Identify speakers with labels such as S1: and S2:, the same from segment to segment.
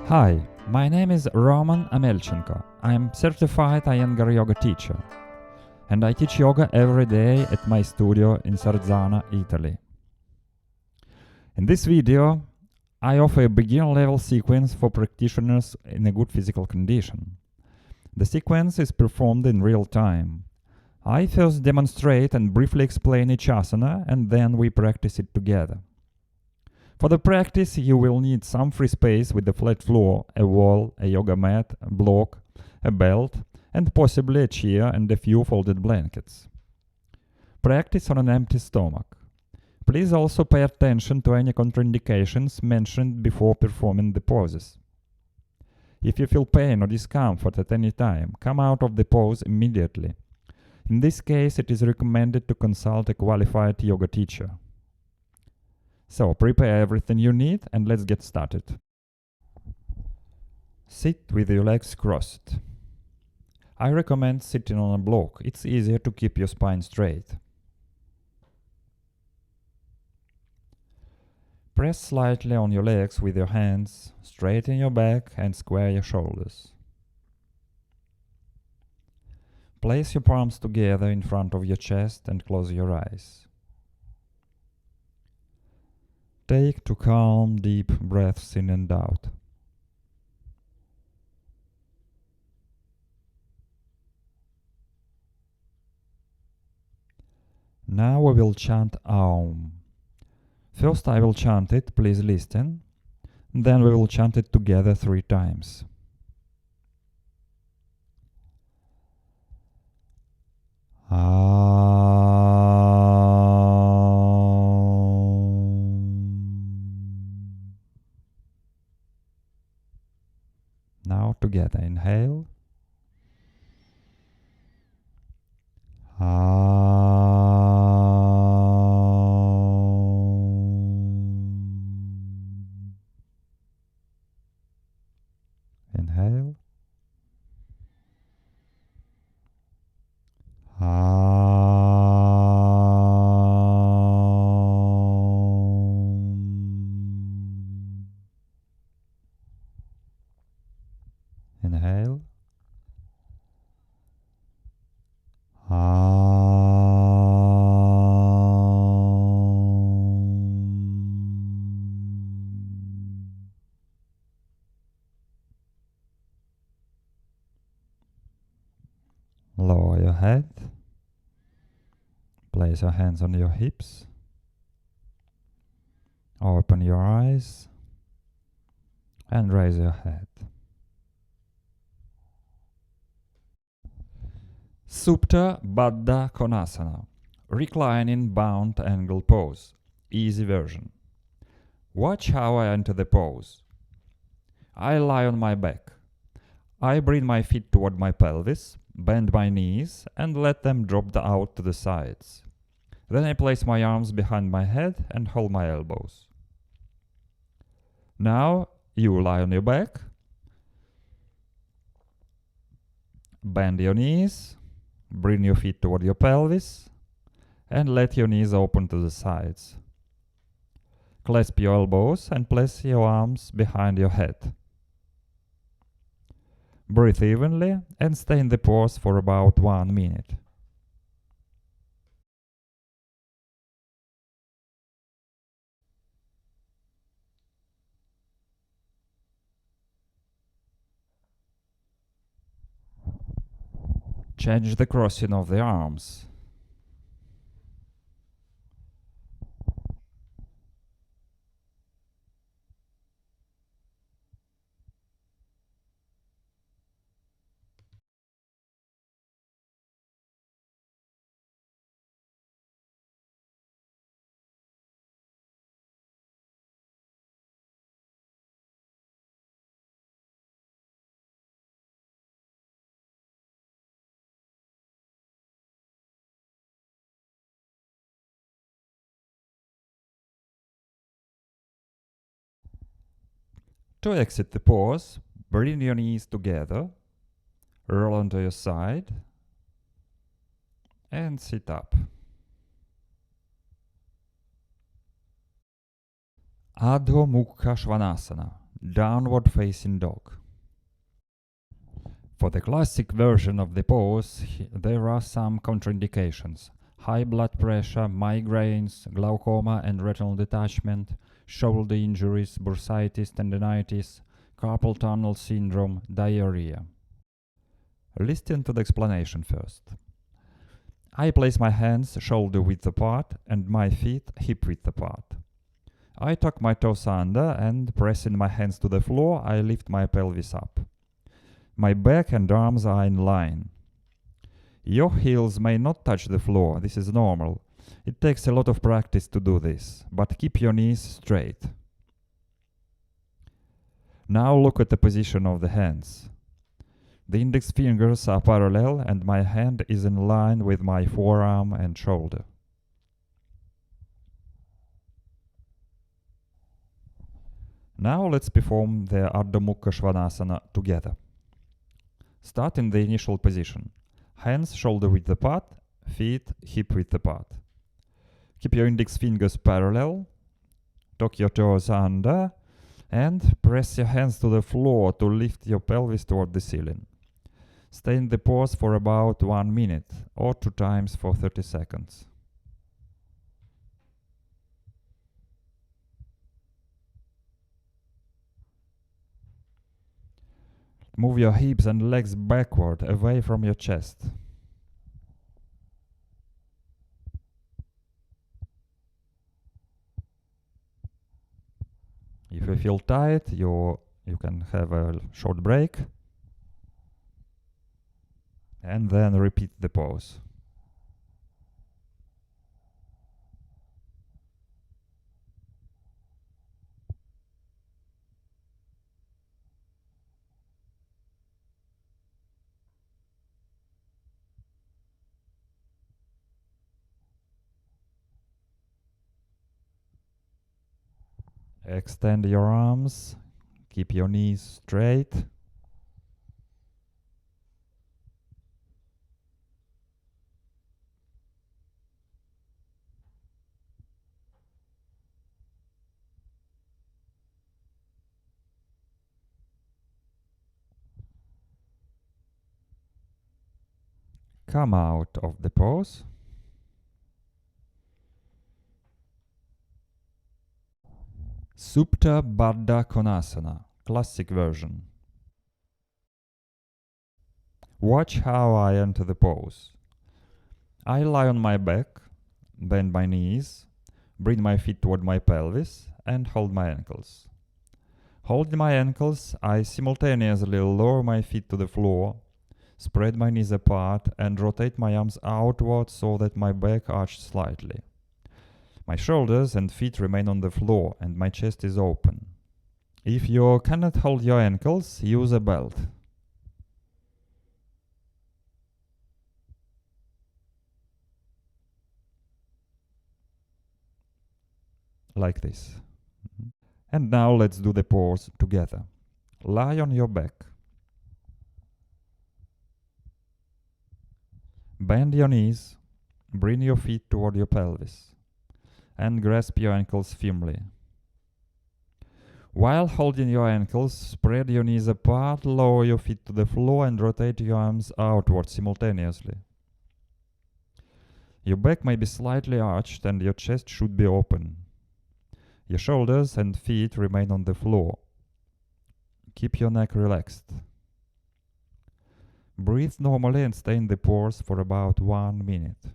S1: Hi, my name is Roman Amelchenko. I am certified Iyengar Yoga teacher, and I teach yoga every day at my studio in Savasana, Italy. In this video, I offer a beginner-level sequence for practitioners in a good physical condition. The sequence is performed in real time. I first demonstrate and briefly explain each asana, and then we practice it together. For the practice, you will need some free space with a flat floor, a wall, a yoga mat, a block, a belt, and possibly a chair and a few folded blankets. Practice on an empty stomach. Please also pay attention to any contraindications mentioned before performing the poses. If you feel pain or discomfort at any time, come out of the pose immediately. In this case, it is recommended to consult a qualified yoga teacher. So, prepare everything you need and let's get started. Sit with your legs crossed. I recommend sitting on a block. It's easier to keep your spine straight. Press slightly on your legs with your hands, straighten your back and square your shoulders. Place your palms together in front of your chest and close your eyes. Take 2 calm, deep breaths in and out. Now we will chant Aum. First I will chant it, please listen. Then we will chant it together 3 times. Now together, inhale. Inhale. Inhale. Lower your head. Place your hands on your hips. Open your eyes and raise your head. Supta Baddha Konasana, reclining bound angle pose, easy version. Watch how I enter the pose. I lie on my back. I bring my feet toward my pelvis, bend my knees and let them drop out to the sides. Then I place my arms behind my head and hold my elbows. Now you lie on your back, bend your knees, bring your feet toward your pelvis and let your knees open to the sides. Clasp your elbows and place your arms behind your head. Breathe evenly and stay in the pose for about 1 minute. Change the crossing of the arms. To exit the pose, bring your knees together, roll onto your side, and sit up. Adho Mukha Svanasana, Downward facing dog. For the classic version of the pose, there are some contraindications: high blood pressure, migraines, glaucoma and retinal detachment, shoulder injuries, bursitis, tendinitis, carpal tunnel syndrome, diarrhea. Listen to the explanation first. I place my hands shoulder width apart and my feet hip width apart. I tuck my toes under and, pressing my hands to the floor, I lift my pelvis up. My back and arms are in line. Your heels may not touch the floor, this is normal. It takes a lot of practice to do this, but keep your knees straight. Now look at the position of the hands. The index fingers are parallel and my hand is in line with my forearm and shoulder. Now let's perform the Ardha Mukha Svanasana together. Start in the initial position. Hands shoulder width apart, feet hip width apart. Keep your index fingers parallel, tuck your toes under, and press your hands to the floor to lift your pelvis toward the ceiling. Stay in the pose for about 1 minute, or 2 times for 30 seconds. Move your hips and legs backward, away from your chest. If you feel tight, you can have a short break and then repeat the pose. Extend your arms, keep your knees straight. Come out of the pose. Supta Baddha Konasana, classic version. Watch how I enter the pose. I lie on my back, bend my knees, bring my feet toward my pelvis, and hold my ankles. Holding my ankles, I simultaneously lower my feet to the floor, spread my knees apart, and rotate my arms outward so that my back arches slightly. My shoulders and feet remain on the floor, and my chest is open. If you cannot hold your ankles, use a belt. Like this. And now let's do the pose together. Lie on your back. Bend your knees, bring your feet toward your pelvis, and grasp your ankles firmly. While holding your ankles, spread your knees apart, lower your feet to the floor, and rotate your arms outward simultaneously. Your back may be slightly arched and your chest should be open. Your shoulders and feet remain on the floor. Keep your neck relaxed. Breathe normally and stay in the pose for about 1 minute.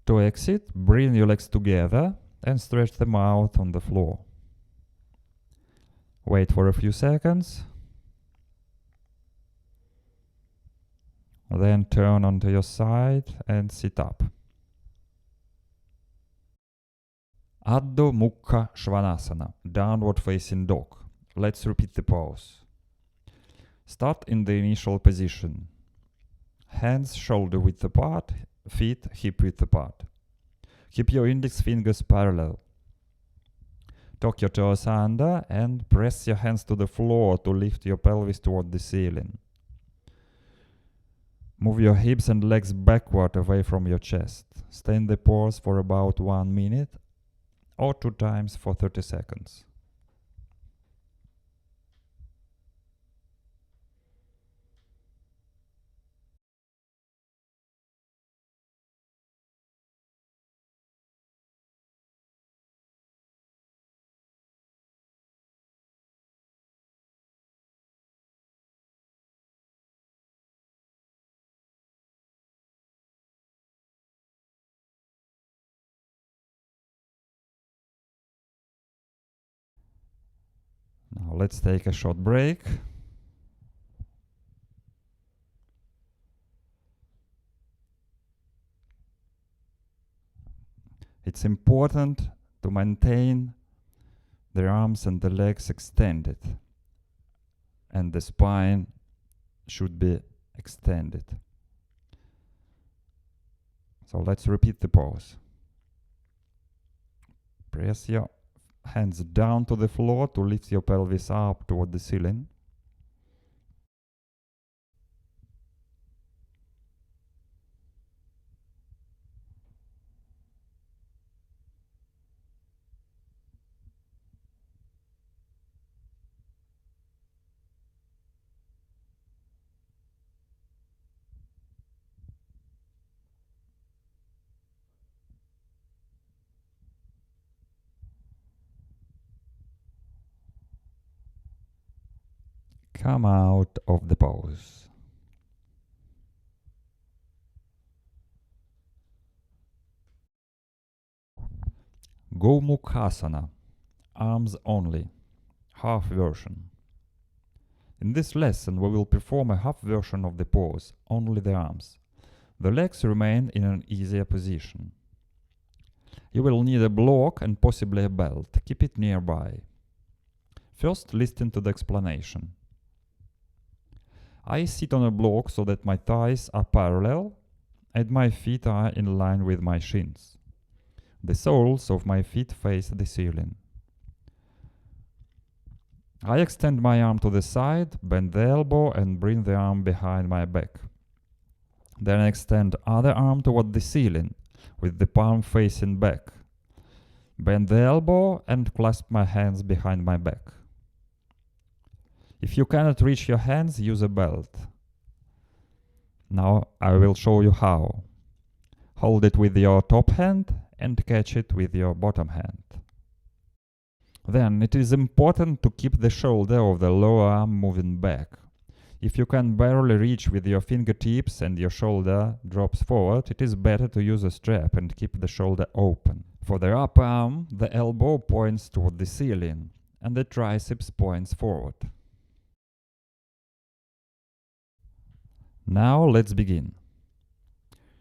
S1: To exit, bring your legs together and stretch them out on the floor. Wait for a few seconds. Then turn onto your side and sit up. Adho Mukha Svanasana, downward facing dog. Let's repeat the pose. Start in the initial position. Hands shoulder width apart, feet hip width apart. Keep your index fingers parallel. Tuck your toes under and press your hands to the floor to lift your pelvis toward the ceiling. Move your hips and legs backward away from your chest. Stay in the pose for about 1 minute or 2 times for 30 seconds. Now let's take a short break. It's important to maintain the arms and the legs extended, and the spine should be extended. So let's repeat the pose. Press your hands down to the floor to lift your pelvis up toward the ceiling. Come out of the pose. Gomukhasana, arms only, half version. In this lesson we will perform a half version of the pose, only the arms. The legs remain in an easier position. You will need a block and possibly a belt. Keep it nearby. First, listen to the explanation. I sit on a block so that my thighs are parallel and my feet are in line with my shins. The soles of my feet face the ceiling. I extend my arm to the side, bend the elbow and bring the arm behind my back. Then I extend other arm toward the ceiling with the palm facing back. Bend the elbow and clasp my hands behind my back. If you cannot reach your hands, use a belt. Now I will show you how. Hold it with your top hand and catch it with your bottom hand. Then it is important to keep the shoulder of the lower arm moving back. If you can barely reach with your fingertips and your shoulder drops forward, it is better to use a strap and keep the shoulder open. For the upper arm, the elbow points toward the ceiling and the triceps points forward. Now let's begin.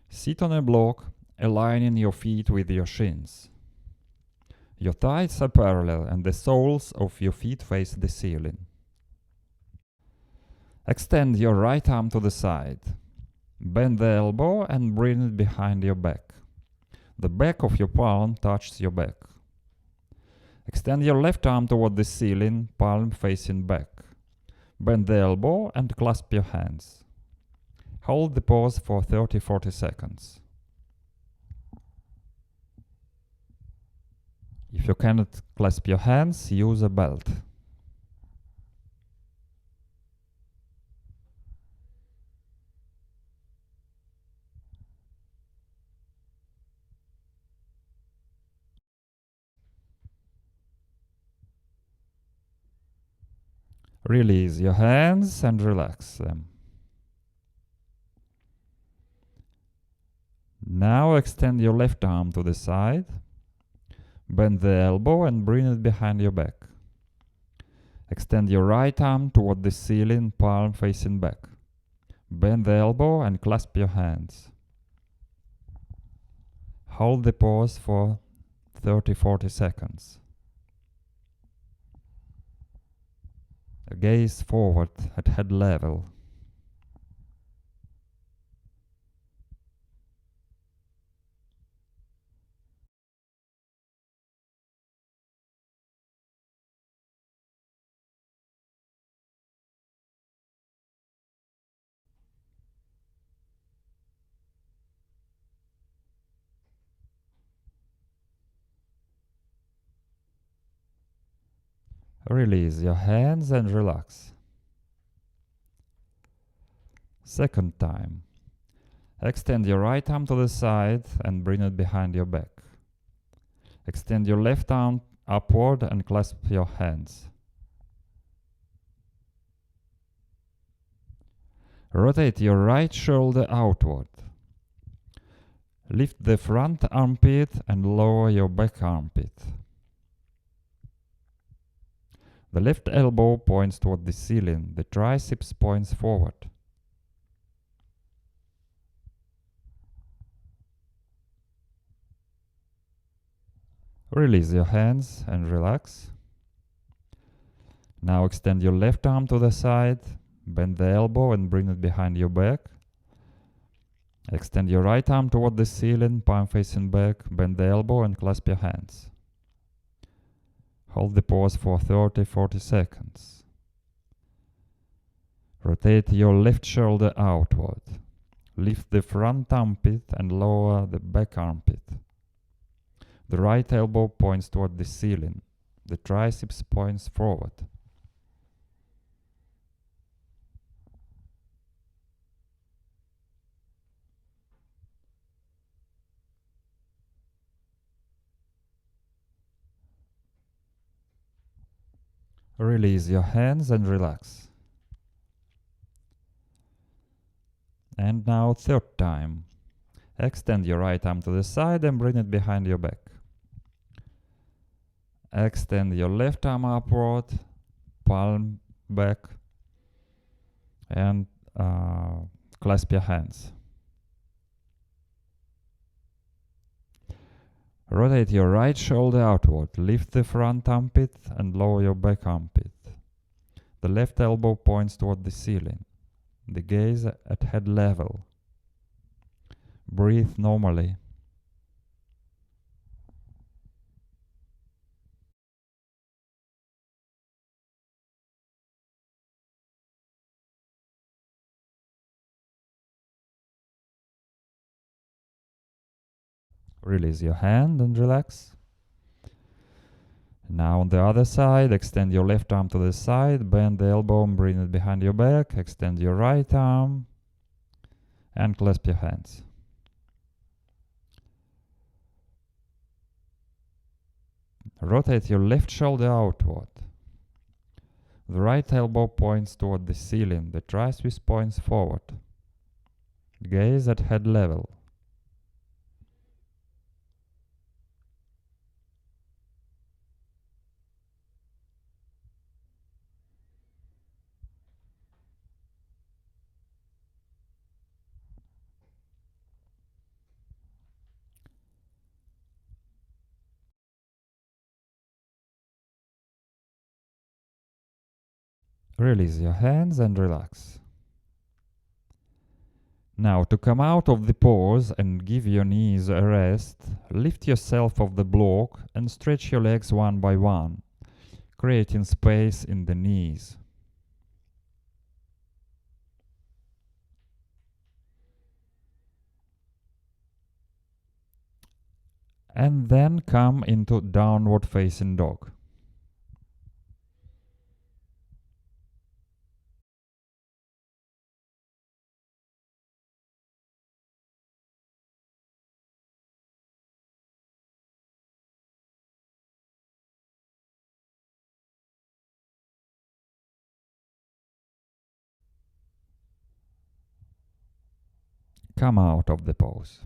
S1: Sit on a block, aligning your feet with your shins. Your thighs are parallel and the soles of your feet face the ceiling. Extend your right arm to the side. Bend the elbow and bring it behind your back. The back of your palm touches your back. Extend your left arm toward the ceiling, palm facing back. Bend the elbow and clasp your hands. Hold the pose for 30-40 seconds. If you cannot clasp your hands, use a belt. Release your hands and relax them. Now extend your left arm to the side, bend the elbow and bring it behind your back. Extend your right arm toward the ceiling, palm facing back. Bend the elbow and clasp your hands. Hold the pose for 30-40 seconds. Gaze forward at head level. Release your hands and relax. Second time. Extend your right arm to the side and bring it behind your back. Extend your left arm upward and clasp your hands. Rotate your right shoulder outward. Lift the front armpit and lower your back armpit. The left elbow points toward the ceiling, the triceps points forward. Release your hands and relax. Now extend your left arm to the side, bend the elbow and bring it behind your back. Extend your right arm toward the ceiling, palm facing back, bend the elbow and clasp your hands. Hold the pose for 30-40 seconds. Rotate your left shoulder outward. Lift the front armpit and lower the back armpit. The right elbow points toward the ceiling. The triceps points forward. Release your hands and relax. And now third time. Extend your right arm to the side and bring it behind your back. Extend your left arm upward, palm back, and clasp your hands. Rotate your right shoulder outward, lift the front armpit and lower your back armpit. The left elbow points toward the ceiling. The gaze at head level. Breathe normally. Release your hand and relax. Now on the other side, extend your left arm to the side, bend the elbow and bring it behind your back, extend your right arm and clasp your hands. Rotate your left shoulder outward. The right elbow points toward the ceiling, the triceps points forward. Gaze at head level. Release your hands and relax. Now, to come out of the pose and give your knees a rest, lift yourself off the block and stretch your legs one by one, creating space in the knees. And then come into downward facing dog. Come out of the pose.